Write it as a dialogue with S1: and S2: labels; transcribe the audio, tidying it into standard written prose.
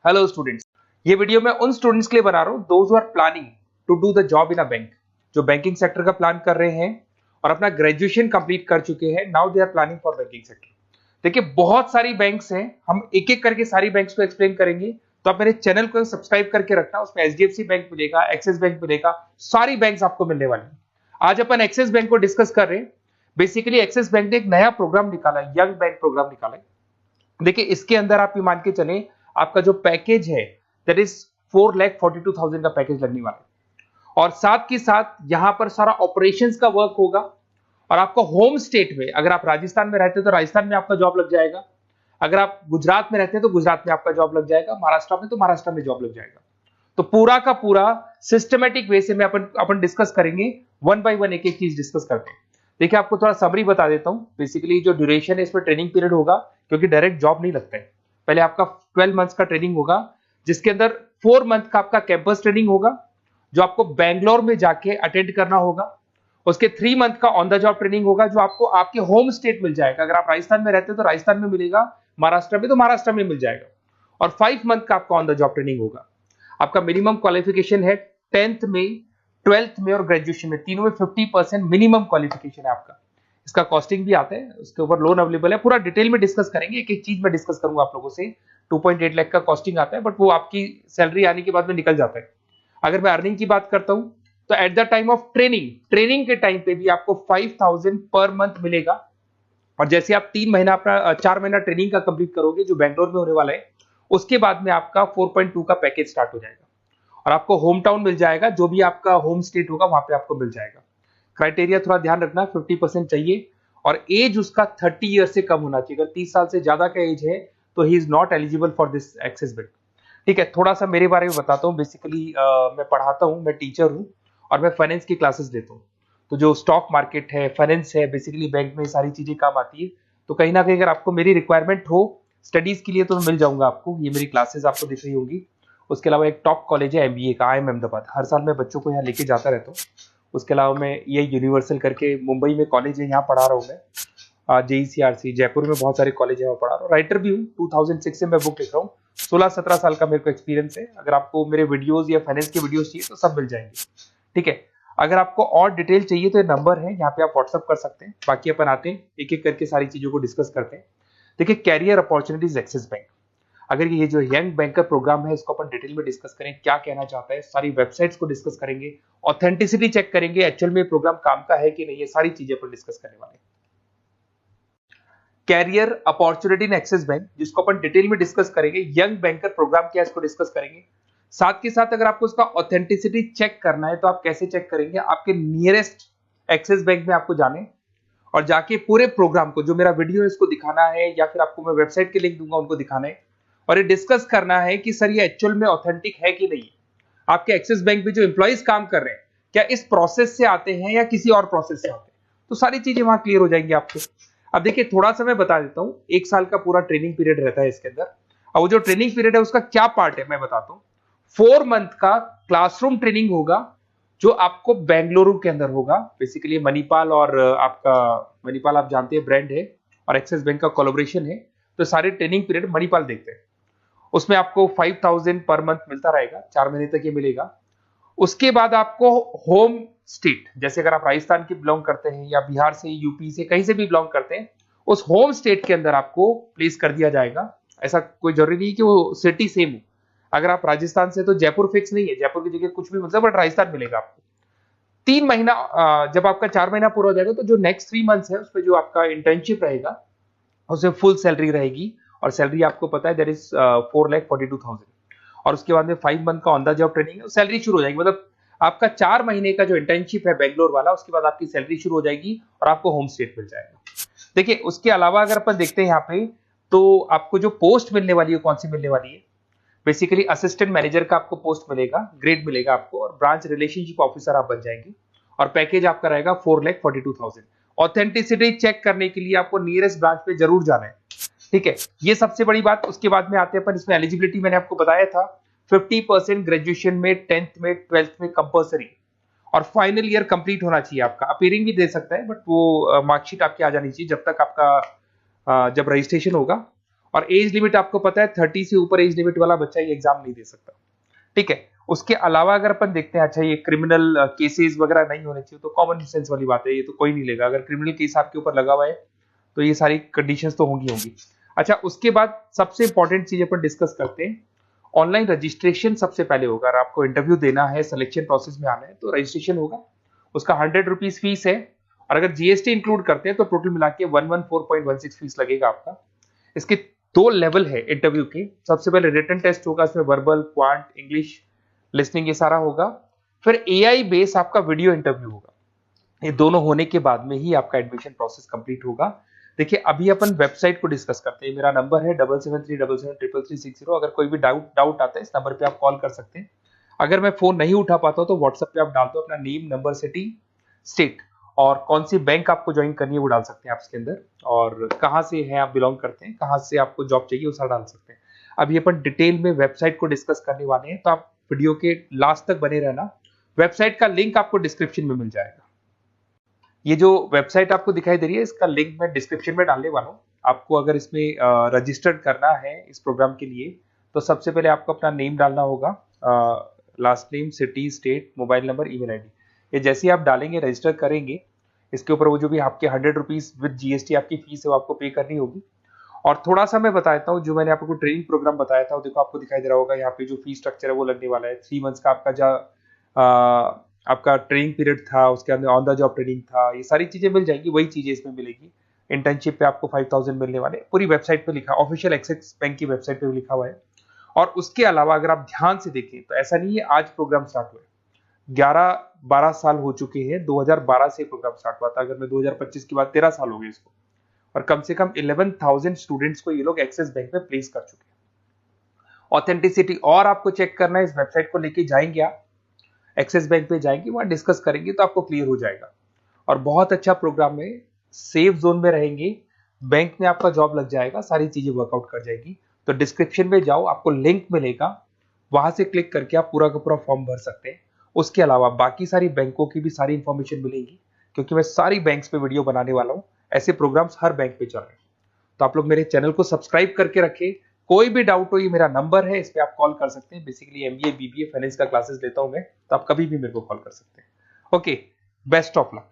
S1: Hello students, ये video मैं उन स्टूडेंट्स के लिए बना रहा हूँ those who are planning to do the job in a bank, जो बैंकिंग सेक्टर का प्लान कर रहे हैं और अपना ग्रेजुएशन कंप्लीट कर चुके हैं। Now they are planning for banking sector. देखिए, बहुत सारी बैंक्स हैं, हम एक एक करके सारी बैंक्स को एक्सप्लेन करेंगे, तो आप मेरे चैनल को सब्सक्राइब करके रखना। उसमें एचडीएफसी बैंक मिलेगा, एक्सिस बैंक मिलेगा, सारी बैंक्स आपको मिलने वाली है। आज अपन एक्सिस बैंक को डिस्कस कर रहे हैं। बेसिकली एक्सिस बैंक ने एक नया प्रोग्राम निकाला है, यंग बैंक प्रोग्राम निकाला है। देखिए, इसके अंदर आप ये मान के चले, आपका जो पैकेज है दैट इज 4,42,000 का पैकेज लगने वाला है। और साथ के साथ यहां पर सारा ऑपरेशंस का वर्क होगा। और आपका होम स्टेट में, अगर आप राजस्थान में रहते हैं तो राजस्थान में आपका जॉब लग जाएगा, अगर आप गुजरात में रहते हैं तो गुजरात में आपका जॉब लग जाएगा, महाराष्ट्र में तो महाराष्ट्र में जॉब लग जाएगा। तो पूरा का पूरा सिस्टमेटिक वे से में अपन डिस्कस करेंगे, वन बाय वन एक एक चीज डिस्कस करते हैं। देखिए, आपको थोड़ा समरी बता देता हूं। बेसिकली जो ड्यूरेशन है, इसमें ट्रेनिंग पीरियड होगा, क्योंकि डायरेक्ट जॉब नहीं लगता है। पहले आपका 12 मंथ्स का ट्रेनिंग होगा, जिसके अंदर 4 मंथ का आपका कैंपस ट्रेनिंग होगा, जो आपको बैंगलोर में जाके अटेंड करना होगा। उसके 3 मंथ का ऑन द जॉब ट्रेनिंग होगा, जो आपको आपके होम स्टेट मिल जाएगा। अगर आप राजस्थान में रहते हैं तो राजस्थान में मिलेगा, महाराष्ट्र में तो महाराष्ट्र में मिल जाएगा। और 5 मंथ का आपका ऑन द जॉब ट्रेनिंग होगा। आपका मिनिमम क्वालिफिकेशन है 10th में, 12th में और ग्रेजुएशन में, तीनों में 50% मिनिमम क्वालिफिकेशन है आपका। इसका कॉस्टिंग भी आता है, उसके ऊपर लोन अवेलेबल है। पूरा डिटेल में डिस्कस करेंगे, एक एक चीज में डिस्कस करूंगा आप लोगों से। 2.8 लाख का कॉस्टिंग आता है, बट वो आपकी सैलरी आने के बाद में निकल जाता है। अगर मैं अर्निंग की बात करता हूं, तो at the time of training के टाइम पे भी आपको 5,000 पर मंथ मिलेगा। और जैसे आप 4 महीना ट्रेनिंग का कंप्लीट करोगे, जो बैंगलोर में होने वाला है, उसके बाद में आपका 4.2 का पैकेज स्टार्ट हो जाएगा। और आपको होम टाउन मिल जाएगा, जो भी आपका होम स्टेट होगा वहां पे आपको मिल जाएगा। क्राइटेरिया थोड़ा ध्यान रखना, 50% चाहिए और एज उसका 30 ईयर से कम होना चाहिए। अगर 30 साल से ज्यादा का एज है तो he is not eligible for this axis bank. ठीक है, थोड़ा सा मेरे बारे में बताता हूँ। बेसिकली मैं पढ़ाता हूँ, मैं टीचर हूँ और मैं फाइनेंस की क्लासेस देता हूँ। तो जो स्टॉक मार्केट है, फाइनेंस है, बेसिकली बैंक में सारी चीजें काम आती है। तो कहीं ना कहीं अगर आपको मेरी रिक्वायरमेंट हो स्टडीज के लिए तो मैं मिल जाऊंगा आपको। ये मेरी क्लासेस आपको दिख रही होंगी। उसके अलावा एक टॉप कॉलेज है एमबीए का, IIM अहमदाबाद। हर साल मैं बच्चों को यहाँ लेके जाता रहता हूँ। उसके अलावा मैं ये यूनिवर्सल करके मुंबई में कॉलेज है, यहाँ पढ़ा रहा हूँ मैं। JECRC जयपुर में बहुत सारे कॉलेज है, वहाँ पढ़ा रहा हूँ। राइटर भी हूँ, 2006 से मैं बुक लिख रहा हूँ। 16-17 साल का मेरे को एक्सपीरियंस है। अगर आपको मेरे वीडियोस या फाइनेंस के वीडियोस चाहिए तो सब मिल जाएंगे। ठीक है, अगर आपको और डिटेल चाहिए तो ये नंबर है, यहाँ पे आप व्हाट्सअप कर सकते हैं। बाकी अपन आते हैं एक एक करके सारी चीजों को डिस्कस करते हैं। देखिए, कैरियर अपॉर्चुनिटीज एक्सिस बैंक। अगर ये जो यंग बैंकर प्रोग्राम है, इसको अपन डिटेल में डिस्कस करें, क्या कहना चाहता है, सारी वेबसाइट्स को डिस्कस करेंगे, ऑथेंटिसिटी चेक करेंगे, एक्चुअल में प्रोग्राम काम का है कि नहीं, ये सारी चीजें अपन डिस्कस करने वाले हैं। Career opportunity in Axis bank, जिसको अपन डिटेल में डिस्कस करेंगे। यंग बैंकर प्रोग्राम क्या है, इसको डिस्कस करेंगे। साथ के साथ अगर आपको इसका ऑथेंटिसिटी चेक करना है तो आप कैसे चेक करेंगे, आपके नियरेस्ट एक्सिस बैंक में आपको जाने और जाके पूरे प्रोग्राम को, जो मेरा वीडियो है इसको दिखाना है, या फिर आपको मैं वेबसाइट के लिंक दूंगा उनको दिखाना है। और ये डिस्कस करना है कि सर ये एक्चुअल में ऑथेंटिक है कि नहीं। आपके एक्सिस बैंक में जो एम्प्लॉइज काम कर रहे हैं, क्या इस प्रोसेस से आते हैं या किसी और प्रोसेस से आते हैं, तो सारी चीजें वहां क्लियर हो जाएंगी आपको। अब देखिए, थोड़ा सा मैं बता देता हूँ। 1 साल का पूरा ट्रेनिंग पीरियड रहता है इसके अंदर। अब वो जो ट्रेनिंग पीरियड है उसका क्या पार्ट है मैं बताता हूँ। 4 मंथ का क्लासरूम ट्रेनिंग होगा, जो आपको बेंगलुरु के अंदर होगा। बेसिकली मणिपाल और आपका मणिपाल आप जानते हैं ब्रांड है, और एक्सिस बैंक का कोलैबोरेशन है। तो सारे ट्रेनिंग पीरियड मणिपाल देखते हैं। उसमें आपको 5,000 पर मंथ मिलता रहेगा, 4 महीने तक ये मिलेगा। उसके बाद आपको होम स्टेट, जैसे अगर आप राजस्थान के बिलोंग करते हैं या बिहार से, यूपी से, कहीं से भी बिलोंग करते हैं, उस होम स्टेट के अंदर आपको प्लेस कर दिया जाएगा। ऐसा कोई जरूरी नहीं कि वो सिटी सेम हो। अगर आप राजस्थान से तो जयपुर फिक्स नहीं है, जयपुर की जगह कुछ भी मतलब, बट राजस्थान मिलेगा आपको। 3 महीना, जब आपका 4 महीना पूरा हो जाएगा तो जो नेक्स्ट 3 मंथ्स है उसमें जो आपका इंटर्नशिप रहेगा उसमें फुल सैलरी रहेगी। और सैलरी आपको पता है दैट इज 4,42,000। और उसके बाद में 5 मंथ का ऑन द जॉब ट्रेनिंग है, सैलरी शुरू हो जाएगी। मतलब आपका 4 महीने का जो इंटर्नशिप है बेंगलोर वाला, उसके बाद आपकी सैलरी शुरू हो जाएगी और आपको होम स्टेट मिल जाएगा। देखिए, उसके अलावा अगर अपन देखते हैं यहाँ पे, तो आपको जो पोस्ट मिलने वाली है कौन सी मिलने वाली है। बेसिकली असिस्टेंट मैनेजर का आपको पोस्ट मिलेगा, ग्रेड मिलेगा आपको, और ब्रांच रिलेशनशिप ऑफिसर आप बन जाएंगे। और पैकेज आपका रहेगा 4,42,000। ऑथेंटिसिटी चेक करने के लिए आपको नियरेस्ट ब्रांच पे जरूर जाना है। ठीक है, ये सबसे बड़ी बात। उसके बाद में आते हैं अपन, इसमें एलिजिबिलिटी मैंने आपको बताया था, 50% ग्रेजुएशन में, 10th में, 12th में कंपल्सरी, और फाइनल ईयर कंप्लीट होना चाहिए आपका। अपीयरिंग भी दे सकता है, बट वो मार्कशीट आपकी आ जानी चाहिए जब तक आपका जब रजिस्ट्रेशन होगा। और एज लिमिट आपको पता है 30 से ऊपर एज लिमिट वाला बच्चा ये एग्जाम नहीं दे सकता, ठीक है। उसके अलावा अगर अपन देखते हैं, अच्छा ये क्रिमिनल केसेस वगैरह नहीं होने चाहिए, तो कॉमन सेंस वाली बात है, ये तो कोई नहीं लेगा। अगर क्रिमिनल केस आपके ऊपर लगा हुआ है तो ये सारी कंडीशंस तो होंगी। अच्छा, उसके बाद सबसे इंपॉर्टेंट चीज अपन डिस्कस करते हैं, ऑनलाइन रजिस्ट्रेशन सबसे पहले होगा। अगर आपको इंटरव्यू देना है, सिलेक्शन प्रोसेस में आना है, तो रजिस्ट्रेशन होगा, उसका 100 रुपीज फीस है, और अगर जीएसटी इंक्लूड करते हैं तो टोटल मिला के 114.16 फीस लगेगा आपका। इसके 2 लेवल है इंटरव्यू के, सबसे पहले रिटन टेस्ट होगा, इसमें वर्बल, क्वांट, इंग्लिश, लिसनिंग ये सारा होगा, फिर एआई बेस आपका वीडियो इंटरव्यू होगा। ये दोनों होने के बाद में ही आपका एडमिशन प्रोसेस कंप्लीट होगा। देखिए अभी अपन वेबसाइट को डिस्कस करते हैं। मेरा नंबर है 7737733360। अगर कोई भी डाउट आता है इस नंबर पे आप कॉल कर सकते हैं। अगर मैं फोन नहीं उठा पाता हूं तो व्हाट्सएप पे आप डाल दो अपना नेम, नंबर, सिटी, स्टेट और कौन सी बैंक आपको ज्वाइन करनी है वो डाल सकते हैं आप इसके अंदर, और कहाँ से है आप बिलोंग करते हैं, कहाँ से आपको जॉब चाहिए वो सारा डाल सकते हैं। अभी अपन डिटेल में वेबसाइट को डिस्कस करने वाले हैं, तो आप वीडियो के लास्ट तक बने रहना। वेबसाइट का लिंक आपको डिस्क्रिप्शन में मिल जाएगा। ये जो वेबसाइट आपको दिखाई दे रही है इसका लिंक मैं डिस्क्रिप्शन में डालने वाला हूँ। आपको अगर इसमें रजिस्टर्ड करना है इस प्रोग्राम के लिए, तो सबसे पहले आपको अपना नेम डालना होगा, last name, city, state, mobile number, email ID. ये जैसे ही आप डालेंगे, रजिस्टर करेंगे, इसके ऊपर वो जो भी आपके 100 रुपीज विद जीएसटी आपकी फीस है वो आपको पे करनी होगी। और थोड़ा सा मैं बताता हूँ, जो मैंने आपको ट्रेनिंग प्रोग्राम बताया था, वो देखो आपको दिखाई दे रहा होगा यहाँ पे जो फीस स्ट्रक्चर है वो लगने वाला है। 3 मंथ्स का आपका ट्रेनिंग पीरियड था, उसके अंदर ऑन द जॉब ट्रेनिंग था, ये सारी चीजें मिल जाएंगी, वही चीजें इसमें मिलेगी। इंटर्नशिप पे आपको 5000 मिलने वाले, पूरी वेबसाइट पे लिखा, ऑफिशियल एक्सिस बैंक की वेबसाइट पे लिखा हुआ है। और उसके अलावा अगर आप ध्यान से देखें तो ऐसा नहीं है आज प्रोग्राम स्टार्ट हुआ है, 11-12 साल हो चुके हैं। 2012 से प्रोग्राम स्टार्ट हुआ था, अगर मैं 2025 की बात, 13 साल हो गए इसको, और कम से कम 11,000 स्टूडेंट्स को ये लोग एक्सिस बैंक में प्लेस कर चुके हैं। ऑथेंटिसिटी और आपको चेक करना है, इस वेबसाइट को लेके जाएंगे आप, एक्सिस बैंक पे जाएंगे, वहां डिस्कस करेंगे तो आपको क्लियर हो जाएगा। और बहुत अच्छा प्रोग्राम है, सेफ जोन में रहेंगे, बैंक में आपका जॉब लग जाएगा, सारी चीजें वर्कआउट कर जाएगी। तो डिस्क्रिप्शन में जाओ, आपको लिंक मिलेगा, वहां से क्लिक करके आप पूरा का पूरा फॉर्म भर सकते हैं। उसके अलावा बाकी सारी बैंकों की भी सारी इंफॉर्मेशन मिलेगी, क्योंकि मैं सारी बैंक्स पे वीडियो बनाने वाला हूं। ऐसे प्रोग्राम्स हर बैंक पे चल रहे हैं, तो आप लोग मेरे चैनल को सब्सक्राइब करके रखें। कोई भी डाउट हो, ये मेरा नंबर है, इस पे आप कॉल कर सकते हैं। बेसिकली एमबीए, बीबीए, फाइनेंस का क्लासेस लेता हूं मैं, तो आप कभी भी मेरे को कॉल कर सकते हैं। Okay, best of luck.